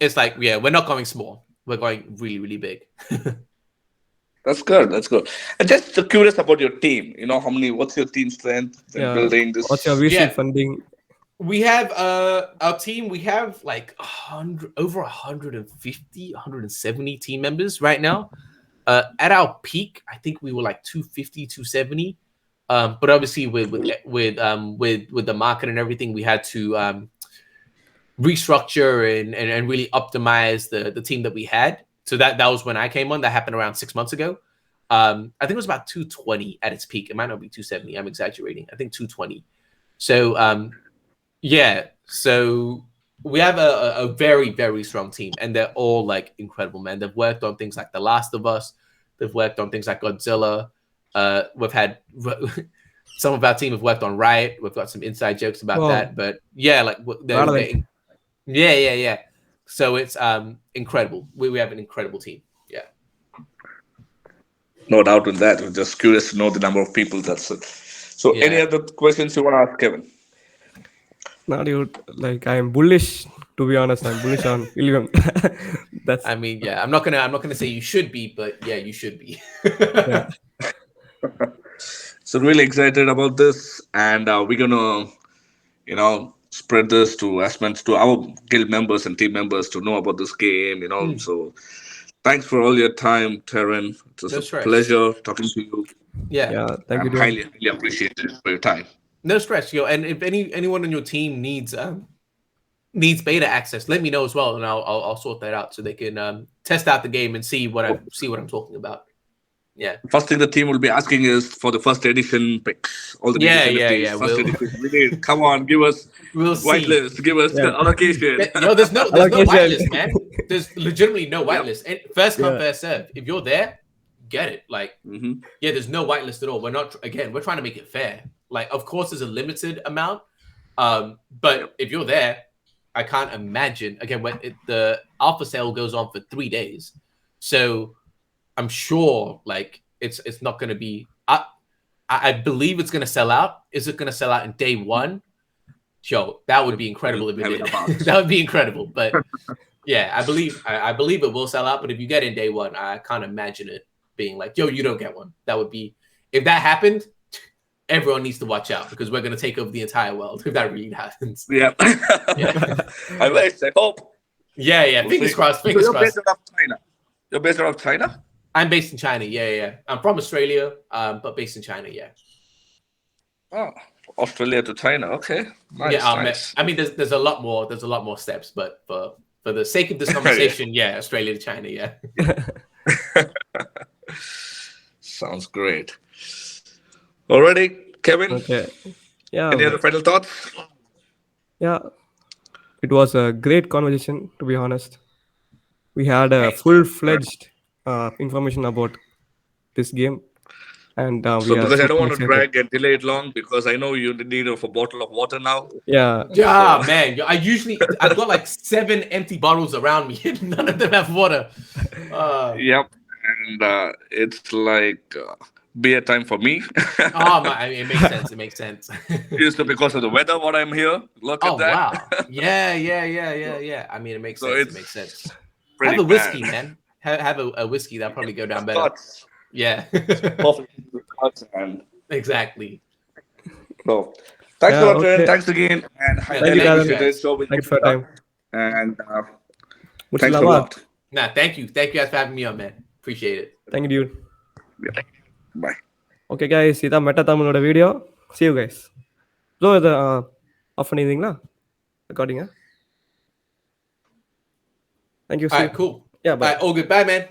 it's like, yeah, we're not going small. We're going really, really big. That's good. And just curious about your team. What's your team strength in Yeah. building this? What's your VC Yeah. funding? We have our team. We have like over 150, 170 team members right now. At our peak, I think we were like 250, 270. But obviously with the market and everything, we had to restructure and really optimize the team that we had. So that was when I came on. That happened around 6 months ago. I think it was about 220 at its peak. It might not be 270. I'm exaggerating. I think 220. So yeah. So we have a very, very strong team, and they're all like incredible, man. They've worked on things like The Last of Us. They've worked on things like Godzilla. We've had some of our team have worked on Riot. We've got some inside jokes about Wow. that, but yeah, like yeah. So it's incredible. We have an incredible team. Yeah. No doubt in that. I'm just curious to know the number of people. That's it. So, Yeah. any other questions you want to ask Kevin? Not you. Like, I'm bullish. To be honest, I'm bullish on Illuvium. That's I mean, yeah. I'm not gonna say you should be, but yeah, you should be. yeah. So, really excited about this, and we're gonna, spread this to our guild members and team members to know about this game. So, thanks for all your time, Terran. It was No a stress. pleasure talking to you. Yeah. Yeah. Thank you, I'm Dylan. highly appreciated for your time. No stress, yo. And if anyone on your team needs beta access, let me know as well, and I'll sort that out so they can test out the game and see what I'm talking about. Yeah. First thing the team will be asking is for the first edition picks. All the Yeah. first edition. We need. Come on, give us We'll see. whitelist. Give us allocation. Yo, there's no Allocation. whitelist, man. There's legitimately no whitelist. And first come, Yeah. first serve. If you're there, get it. Like, Mm-hmm. yeah, there's no whitelist at all. We're trying to make it fair. Like, of course, there's a limited amount. But if you're there, I can't imagine. Again, when the alpha sale goes on for 3 days, so I'm sure like it's not going to be. I believe it's going to sell out. Is it going to sell out in day one? Yo, that would be incredible if it Have in did. the box. That would be incredible. But yeah, I believe it will sell out. But if you get in day one, I can't imagine it being like, yo, you don't get one. That would be, if that happened, everyone needs to watch out because we're going to take over the entire world if that really happens. Yeah. Yeah. I wish. I hope. Yeah. We'll Fingers see. crossed. So Fingers you're crossed. based out of China. You're based out of China? I'm based in China. Yeah. I'm from Australia, but based in China. Yeah. Oh, Australia to China. Okay. Nice, Yeah. nice. I mean, there's a lot more steps, but for the sake of this conversation, yeah, Australia to China. Yeah. Sounds great. Alrighty, Kevin. Okay. Yeah. Any other final thoughts? Yeah. It was a great conversation, to be honest. We had a full-fledged information about this game, and So we are because I don't super want to excited. drag and delay it long, because I know you need a bottle of water now. Yeah. Yeah, man. I've got like 7 empty bottles around me. None of them have water. Yep. And it's like beer time for me. It makes sense. It makes sense. Just because of the weather, what I'm here. Look at that. Wow. Yeah. I mean, it makes So sense. It it's makes sense. pretty Have a whiskey, bad. man. Have a whiskey. That'll probably go down better. Thoughts. Yeah. Perfect thoughts. And exactly. so, thanks Yeah, a lot, Ren. okay. Thanks again. And I Thank you, really Darren. appreciate this show with Thanks you. for your time. And Much thanks a love. lot. Nah, thank you. Thank you guys for having me on, man. Appreciate it. Thank you, dude. Yeah. Bye. Okay, guys. இதான் மெட்டாதமிழோட வீடியோ. See you guys. So இதை off பண்ணிடுறீங்களா ரெக்கார்டிங்க? Thank you. All See right, you. cool. Yeah, bye. All right, all good. Bye, man.